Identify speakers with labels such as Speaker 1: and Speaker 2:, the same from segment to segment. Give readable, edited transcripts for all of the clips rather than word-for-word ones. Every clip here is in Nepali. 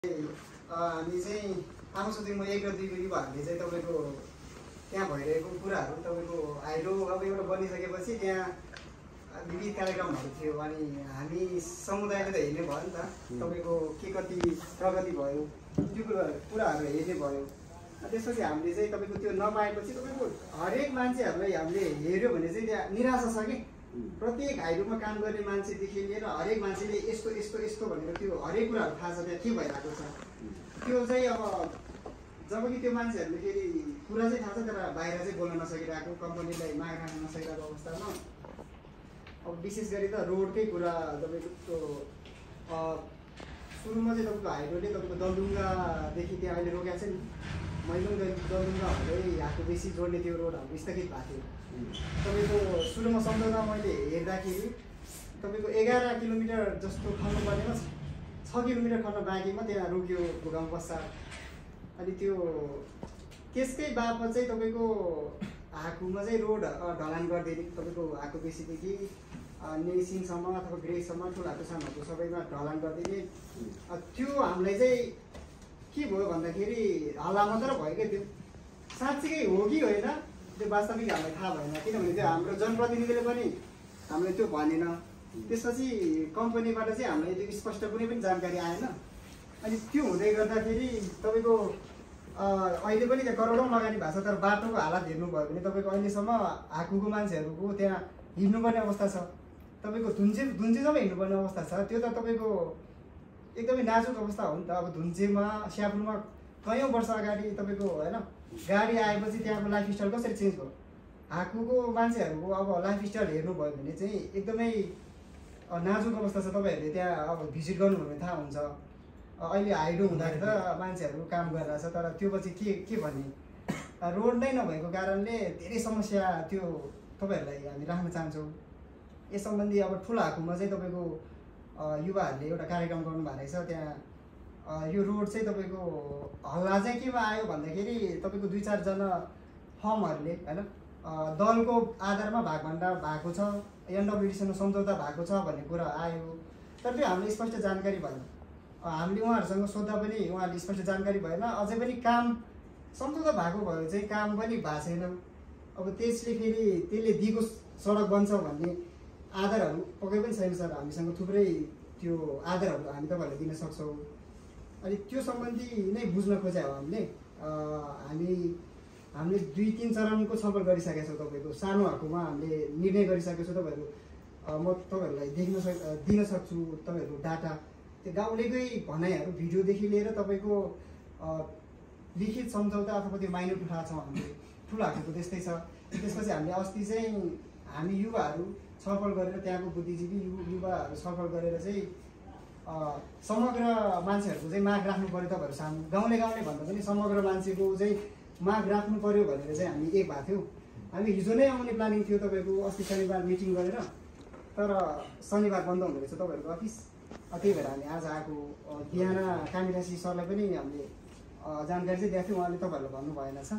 Speaker 1: हामी चाहिँ आमासुदीमा 1 र 2 को युवाहरूले चाहिँ तपाईँको त्यहाँ भइरहेको कुराहरू तपाईँको हाइड्रो अब एउटा बनिसकेपछि त्यहाँ विविध कार्यक्रमहरू थियो अनि हामी समुदायले त हेर्ने भयो नि त तपाईँको के कति प्रगति भयो त्यो कुराहरू हेर्ने भयो। त्यसपछि हामीले चाहिँ तपाईँको त्यो नपाएपछि तपाईँको हरेक मान्छेहरूलाई हामीले हेऱ्यो भने चाहिँ त्यहाँ निराशा छ कि प्रत्येक हाइड्रोमा काम गर्ने मान्छेदेखि लिएर हरेक मान्छेले यस्तो यस्तो यस्तो भनेर त्यो हरेक कुराहरू थाहा छ त्यहाँ के भइरहेको छ। त्यो चाहिँ अब जब कि त्यो मान्छेहरूले फेरि कुरा चाहिँ थाहा छ तर बाहिर चाहिँ बोल्न नसकिरहेको कम्पनीलाई माग राख्न नसकिरहेको अवस्थामा अब विशेष गरी त रोडकै कुरा तपाईँको सुरुमा चाहिँ तपाईँको हाइड्रोले तपाईँको दलडुङ्गादेखि त्यहाँ अहिले रोकेको छ नि मैलुङ दलडुङ्गा हुँदै यहाँको बेसी जोड्ने त्यो रोडहरू स्थगित भएको थियो। तपाईँको सुरुमा सम्झौता मैले हेर्दाखेरि तपाईँको 11 किलोमिटर जस्तो खन्नु पर्नेमा 6 किलोमिटर खन्न बाँकीमा त्यहाँ रोक्यो भूकम्प पश्चात। अनि त्यो त्यसकै बापत चाहिँ तपाईँको हाकुमा चाहिँ रोड ढलान गरिदिने तपाईँको हाकु बेसीदेखि नेसिङसम्म अथवा ग्रेसम्म ठुलाको सानोको सबैमा ढलान गरिदिने। त्यो हामीलाई चाहिँ के भयो भन्दाखेरि हल्ला मात्र भयो क्या त्यो साँच्चीकै हो कि होइन त्यो वास्तविक हामीलाई थाहा भएन किनभने त्यो हाम्रो जनप्रतिनिधिले पनि हामीलाई त्यो भनेन। त्यसपछि कम्पनीबाट चाहिँ हामीलाई त्यो स्पष्ट कुनै पनि जानकारी आएन। अनि त्यो हुँदै गर्दाखेरि तपाईँको अहिले पनि त्यहाँ करोडौँ लगानी भएको छ तर बाटोको हालत हेर्नुभयो भने तपाईँको अहिलेसम्म हाकुको मान्छेहरूको त्यहाँ हिँड्नुपर्ने अवस्था छ। तपाईँको धुन्चेसम्म हिँड्नुपर्ने अवस्था छ। त्यो त तपाईँको एकदमै नाजुक अवस्था हो नि त। अब धुन्चेमा स्यापुरमा कयौँ वर्ष अगाडि तपाईँको होइन गाडी आएपछि त्यहाँको लाइफस्टाइल कसरी चेन्ज भयो। हाकुको मान्छेहरूको अब लाइफस्टाइल हेर्नुभयो भने चाहिँ एकदमै नाजुक अवस्था छ। तपाईँहरूले त्यहाँ अब भिजिट गर्नुभयो भने थाहा हुन्छ। अहिले हाइड्रो हुँदाखेरि त मान्छेहरू काम गरिरहेछ तर त्यो पछि के भन्ने रोड नै नभएको कारणले धेरै समस्या त्यो तपाईँहरूलाई हामी राख्न चाहन्छौँ। यस सम्बन्धी अब ठुलो हाकुमा चाहिँ तपाईँको युवाहरूले एउटा कार्यक्रम गर्नुभएको रहेछ। त्यहाँ यो रोड चाहिँ तपाईँको हल्ला चाहिँ केमा आयो भन्दाखेरि तपाईँको 2-4 जना फर्महरूले होइन दलको आधारमा भागभन्डा भएको छ एनडब्ल्युडीसँग सम्झौता भएको छ भन्ने कुरा आयो तर त्यो हामीले स्पष्ट जानकारी भएन। हामीले उहाँहरूसँग सोद्धा पनि उहाँहरूले स्पष्ट जानकारी भएन। अझै पनि काम सम्झौता भएको भयो चाहिँ काम पनि भएको छैन। अब त्यसले फेरि त्यसले दिएको सडक बन्छ भन्ने आधारहरू पक्कै पनि छैन सर। हामीसँग थुप्रै त्यो आधारहरू हामी तपाईँहरूलाई दिन सक्छौँ। अनि त्यो सम्बन्धी नै बुझ्न खोज्या हो हामीले। हामीले 2-3 चरणको छलफल गरिसकेका छौँ। तपाईँको सानो हाकुमा हामीले निर्णय गरिसकेका छौँ। तपाईँहरू म तपाईँहरूलाई दिन सक्छु तपाईँहरूको डाटा त्यो गाउँलेकै भनाइहरू भिडियोदेखि लिएर तपाईँको लिखित सम्झौता अथवा त्यो माइनोट उठाएको छौँ हामीले। ठुलो हाकुको त्यस्तै छ। त्यसपछि हामीले अस्ति चाहिँ हामी युवाहरू छलफल गरेर त्यहाँको बुद्धिजीवी युवाहरू छलफल गरेर चाहिँ समग्र मान्छेहरूको चाहिँ माग राख्नु पऱ्यो तपाईँहरू सामु गाउँले भन्दा पनि समग्र मान्छेको चाहिँ माग राख्नु पऱ्यो भनेर चाहिँ हामी एक भएको थियौँ। हामी हिजो नै आउने प्लानिङ थियो तपाईँको अस्ति शनिबार मिटिङ गरेर तर शनिबार बन्द हुँदो रहेछ तपाईँहरूको अफिस। त्यही भएर हामी आज आएको बिहान कामिरासी सरलाई पनि हामीले जानकारी चाहिँ दिएको थियौँ। उहाँले तपाईँहरूलाई भन्नु भएन छ।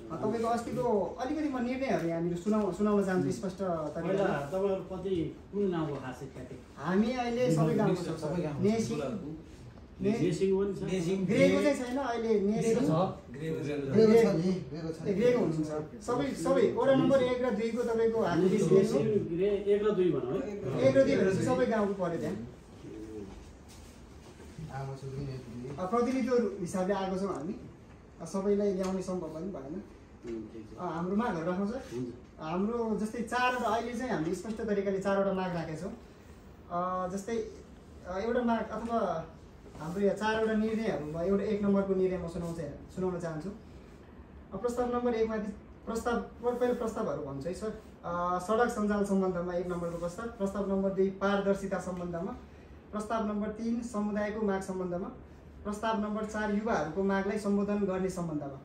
Speaker 1: तपाईँको अस्तिको अलिकति म निर्णयहरू यहाँनिर सुनाउन चाहन्छु स्पष्ट तरिकाले। हामी अहिले सबै गाउँको छौँ। ग्रेको चाहिँ छैन अहिले ग्रेको हुनुहुन्छ सबै वडा नम्बर 1 र 2 को तपाईँको हामी 1 र 2 भनेर सबै गाउँको पऱ्यो त्यहाँ प्रतिनिधिको हिसाबले आएको छौँ हामी। सबैलाई ल्याउने सम्भव पनि भएन। हाम्रो मागहरू राख्नु छ। हाम्रो जस्तै 4वटा अहिले चाहिँ हामीले स्पष्ट तरिकाले 4वटा माग राखेका छौँ। जस्तै एउटा माग अथवा हाम्रो यहाँ 4वटा निर्णयहरूमा एउटा 1 नम्बरको निर्णय म सुनाउन चाहन्छु। प्रस्ताव नम्बर 1 माथि पहिलो प्रस्तावहरू भन्छु है सर। सडक सञ्जाल सम्बन्धमा 1 नम्बरको प्रस्ताव। प्रस्ताव नम्बर 2 पारदर्शिता सम्बन्धमा। प्रस्ताव नम्बर 3 समुदायको माग सम्बन्धमा। प्रस्ताव नम्बर 4 युवाहरूको मागलाई सम्बोधन गर्ने सम्बन्धमा।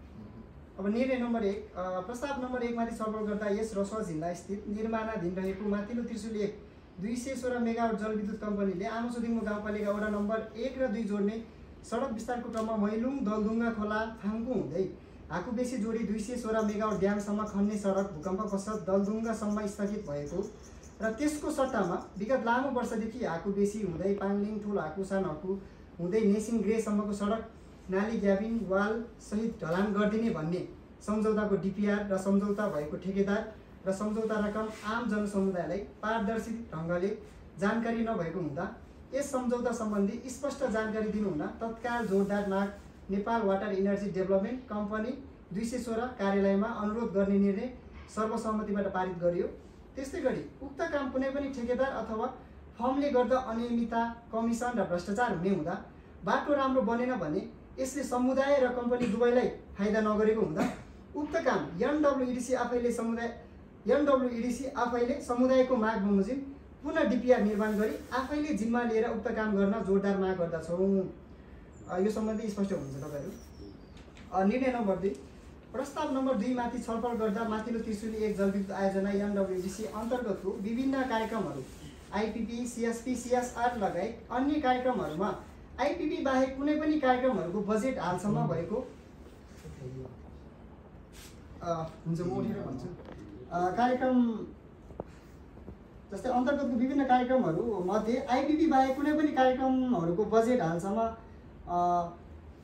Speaker 1: अब निर्णय नम्बर 1 प्रस्ताव नम्बर 1 माथि छलफल गर्दा यस रसुवा जिल्ला स्थित निर्माणाधीन रहेको माथिल्लो त्रिशुल 1 216 मेगावाट जलविद्युत कम्पनीले आमासुदिङको गाउँपालिका वडा नम्बर 1 र 2 जोड्ने सडक विस्तारको क्रममा मैलुङ दलडुङ्गा खोला थाङको हुँदै हाकु बेसी जोडी 216 मेगावाट ड्यामसम्म खन्ने सडक भूकम्प पश्चात दलडुङ्गासम्म स्थगित भएको र त्यसको सट्टामा विगत लामो वर्षदेखि हाकु बेसी हुँदै पाङलिङ ठुलो हाकु सानो हाकु हुँदै नेसिङ ग्रेसम्मको सडक नाली ग्याबिन वाल सहित ढलान गरिदिने भन्ने सम्झौताको डिपिआर र सम्झौता भएको ठेकेदार र सम्झौता रकम आम जनसमुदायलाई पारदर्शी ढङ्गले जानकारी नभएको हुँदा यस सम्झौता सम्बन्धी स्पष्ट जानकारी दिनुहुन तत्काल जोरदार माग Nepal water energy development company 216 कार्यालयमा अनुरोध गर्ने निर्णय सर्वसम्मतिबाट पारित गरियो। त्यस्तै गरी उक्त काम कुनै पनि ठेकेदार अथवा फर्मले गर्दा अनियमितता कमिसन र भ्रष्टाचार हुने हुँदा बाटो राम्रो बनेन भने यसले समुदाय र कम्पनी दुवैलाई फाइदा नगरेको हुँदा उक्त काम एनडब्ल्युइडिसी आफैले समुदायको माग बमोजिम पुनः डिपिआर निर्माण गरी आफैले जिम्मा लिएर उक्त काम गर्न जोरदार माग गर्दछौँ। यो सम्बन्धी स्पष्ट हुन्छ तपाईँहरू। निर्णय नम्बर 2 प्रस्ताव नम्बर 2 माथि छलफल गर्दा माथिल्लो त्रिशुली 1 जलविद्युत आयोजना एनडब्ल्युडिसी अन्तर्गतको विभिन्न कार्यक्रमहरू आइपिपी सिएसपी सिएसआर लगायत अन्य कार्यक्रमहरूमा आइपिपी बाहेक कुनै पनि कार्यक्रमहरूको बजेट हालसम्म भएको हुन्छ म उठेर भन्छु। कार्यक्रम जस्तै अन्तर्गतको विभिन्न कार्यक्रमहरू मध्ये आइपिपी बाहेक कुनै पनि कार्यक्रमहरूको बजेट हालसम्म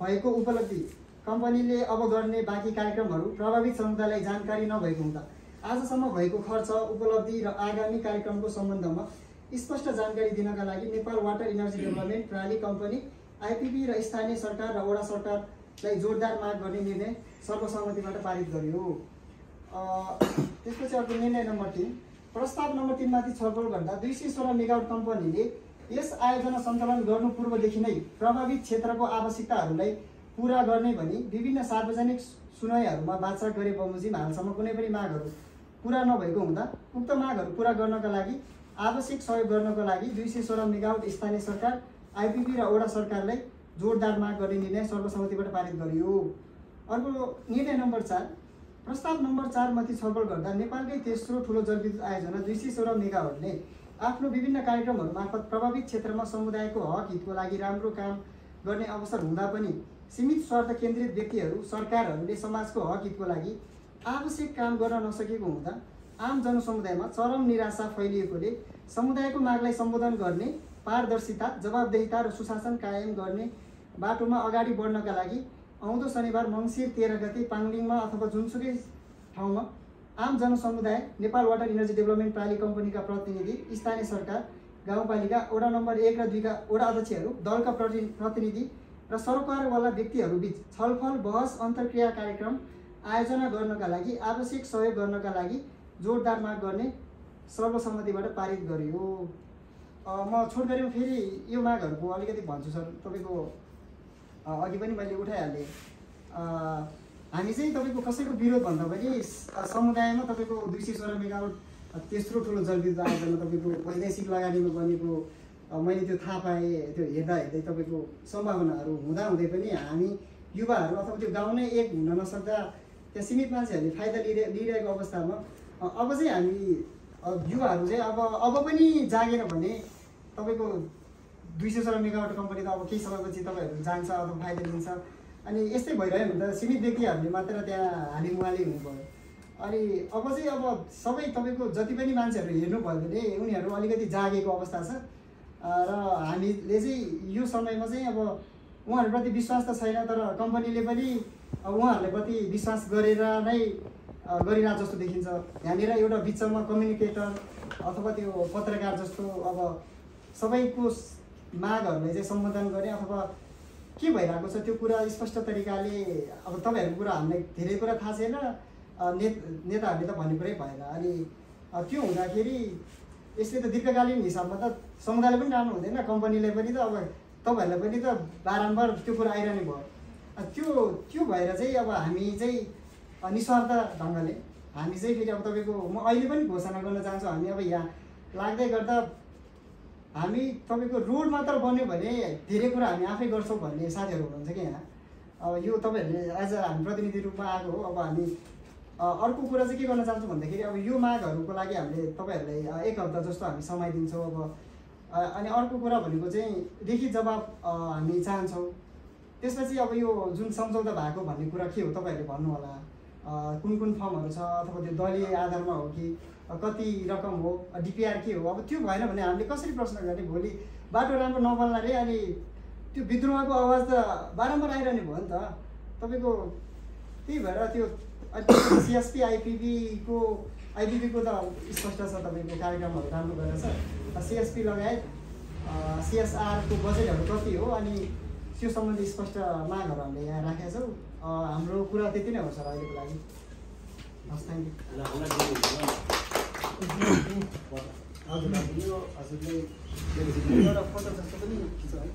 Speaker 1: भएको उपलब्धि कम्पनीले अब गर्ने बाँकी कार्यक्रमहरू प्रभावित समुदायलाई जानकारी नभएको हुँदा आजसम्म भएको खर्च उपलब्धि र आगामी कार्यक्रमको सम्बन्धमा स्पष्ट जानकारी दिनका लागि नेपाल वाटर इनर्जी डेभलपमेन्ट प्रणाली कम्पनी आइपिपी र स्थानीय सरकार र वडा सरकारलाई जोरदार माग गर्ने निर्णय सर्वसम्मतिबाट पारित गरियो। त्यसपछि अर्को निर्णय नम्बर 3 प्रस्ताव नम्बर 3 माथि छलफल गर्दा 216 मेगावाट कम्पनीले यस आयोजना सञ्चालन गर्नु पूर्वदेखि नै प्रभावित क्षेत्रको आवश्यकताहरूलाई पूरा गर्ने भनी विभिन्न सार्वजनिक सुनवाईहरूमा बाछा गरे बमोजिम हालसम्म कुनै पनि मागहरू पूरा नभएको हुँदा उक्त मागहरू पूरा गर्नका लागि आवश्यक सहयोग गर्नका लागि 216 मेगावाट स्थानीय सरकार आइपिपी र वडा सरकारलाई जोरदार माग गर्ने निर्णय सर्वसम्मतिबाट पारित गरियो। अर्को निर्णय नम्बर 4 प्रस्ताव नम्बर 4 माथि छलफल गर्दा नेपालकै तेस्रो ठुलो जलविद्युत आयोजना 216 मेगावाटले आफ्नो विभिन्न कार्यक्रमहरू मार्फत प्रभावित क्षेत्रमा समुदायको हक हितको लागि राम्रो काम गर्ने अवसर हुँदा पनि सीमित स्वार्थ केन्द्रित व्यक्तिहरू सरकारहरूले समाजको हक हितको लागि आवश्यक काम गर्न नसकेको हुँदा आम जनसमुदायमा चरम निराशा फैलिएकोले समुदायको मागलाई सम्बोधन गर्ने पारदर्शिता जवाबदेहिता र सुशासन कायम गर्ने बाटोमा अगाडि बढ्नका लागि आउँदो शनिबार मङ्सिर 13 गते पाङलिङमा अथवा जुनसुकै ठाउँमा आम जनसमुदाय नेपाल वाटर इनर्जी डेभलपमेन्ट प्रणाली कम्पनीका प्रतिनिधि स्थानीय सरकार गाउँपालिका वडा नम्बर 1 र 2 का वडा अध्यक्षहरू दलका प्रतिनिधि र सरकारवाला व्यक्तिहरूबीच छलफल बहस अन्तर्क्रिया कार्यक्रम आयोजना गर्नका लागि आवश्यक सहयोग गर्नका लागि जोरदार माग गर्ने सर्वसम्मतिबाट पारित गरियो। म छोटकरीमा फेरि यो मागहरूको अलिकति भन्छु सर। तपाईँको अघि पनि मैले उठाइहालेँ। हामी चाहिँ तपाईँको कसैको विरोध भन्दा पनि समुदायमा तपाईँको 216 मेगावाट तेस्रो ठुलो जलविद्युत आयोजना तपाईँको वैदेशिक लगानीमा बनेको मैले त्यो थाहा पाएँ। त्यो हेर्दा हेर्दै तपाईँको सम्भावनाहरू हुँदाहुँदै पनि हामी युवाहरू अथवा त्यो गाउँ नै एक हुन नसक्दा त्यहाँ सीमित मान्छेहरूले फाइदा लिइरहेको अवस्थामा अब चाहिँ हामी युवाहरू चाहिँ अब पनि जागेन भने तपाईँको 216 मेगावाट कम्पनी त अब केही समयपछि तपाईँहरू जान्छ अथवा फाइदा लिन्छ। अनि यस्तै भइरह्यो भने त सीमित व्यक्तिहरूले मात्र त्यहाँ हालिमुहाली हुनु पऱ्यो। अनि अब चाहिँ अब सबै तपाईँको जति पनि मान्छेहरू हेर्नुभयो भने उनीहरू अलिकति जागेको अवस्था छ र हामीले चाहिँ यो समयमा चाहिँ अब उहाँहरूप्रति विश्वास त छैन, तर कम्पनीले पनि उहाँहरूलाई प्रति विश्वास गरेर नै गरिरहेको जस्तो देखिन्छ। यहाँनिर एउटा बिचमा कम्युनिकेटर अथवा त्यो पत्रकार जस्तो अब सबैको मागहरूलाई चाहिँ सम्बोधन गर्ने अथवा के भइरहेको छ त्यो कुरा स्पष्ट तरिकाले अब तपाईँहरूको कुरा हामीलाई धेरै कुरा थाहा छैन, नेताहरूले त भन्ने कुरै भएन। अनि त्यो हुँदाखेरि यसले त दीर्घकालीन हिसाबमा त समुदायले पनि राम्रो हुँदैन, कम्पनीलाई पनि त अब तपाईँहरूलाई पनि त बारम्बार त्यो कुरा आइरहने भयो। त्यो भएर चाहिँ अब हामी चाहिँ निस्वार्थ ढङ्गले हामी चाहिँ फेरि अब तपाईँको म अहिले पनि घोषणा गर्न चाहन्छु, हामी अब यहाँ लाग्दै गर्दा हामी तपाईँको रोड मात्र बन्यो भने धेरै कुरा हामी आफै गर्छौँ भन्ने साथीहरू हुनुहुन्छ कि यहाँ। अब यो तपाईँहरूले एज अ हामी प्रतिनिधि रूपमा आएको हो। अब हामी अर्को कुरा चाहिँ के गर्न चाहन्छौँ भन्दाखेरि अब यो मागहरूको लागि हामीले तपाईँहरूलाई 1 हप्ता जस्तो हामी समय दिन्छौँ। अब अनि अर्को कुरा भनेको चाहिँ लिखित जवाब हामी चाहन्छौँ। त्यसपछि अब यो जुन सम्झौता भएको भन्ने कुरा के हो तपाईँहरूले भन्नु होला। कुन फर्महरू छ अथवा त्यो दलीय आधारमा हो कि कति रकम हो, डिपिआर के हो। अब त्यो भएन भने हामीले कसरी प्रश्न गर्ने, भोलि बाटो राम्रो नबन्ला रे अनि त्यो विद्रोहको आवाज त बारम्बार आइरहने भयो नि त तपाईँको। त्यही भएर त्यो सिएसपी आइपिपीको त स्पष्ट छ तपाईँको कार्यक्रमहरू राम्रो गरेर छ। सिएसपी लगायत सिएसआरको बजेटहरू कति हो अनि त्यो सम्बन्धी स्पष्ट मागहरू हामीले यहाँ राखेका छौँ। हाम्रो कुरा त्यति नै हो सर अहिलेको लागि। हस्, थ्याङ्क यू। हजुर,
Speaker 2: हजुरले एउटा फोटो जस्तो पनि खिच्छ है।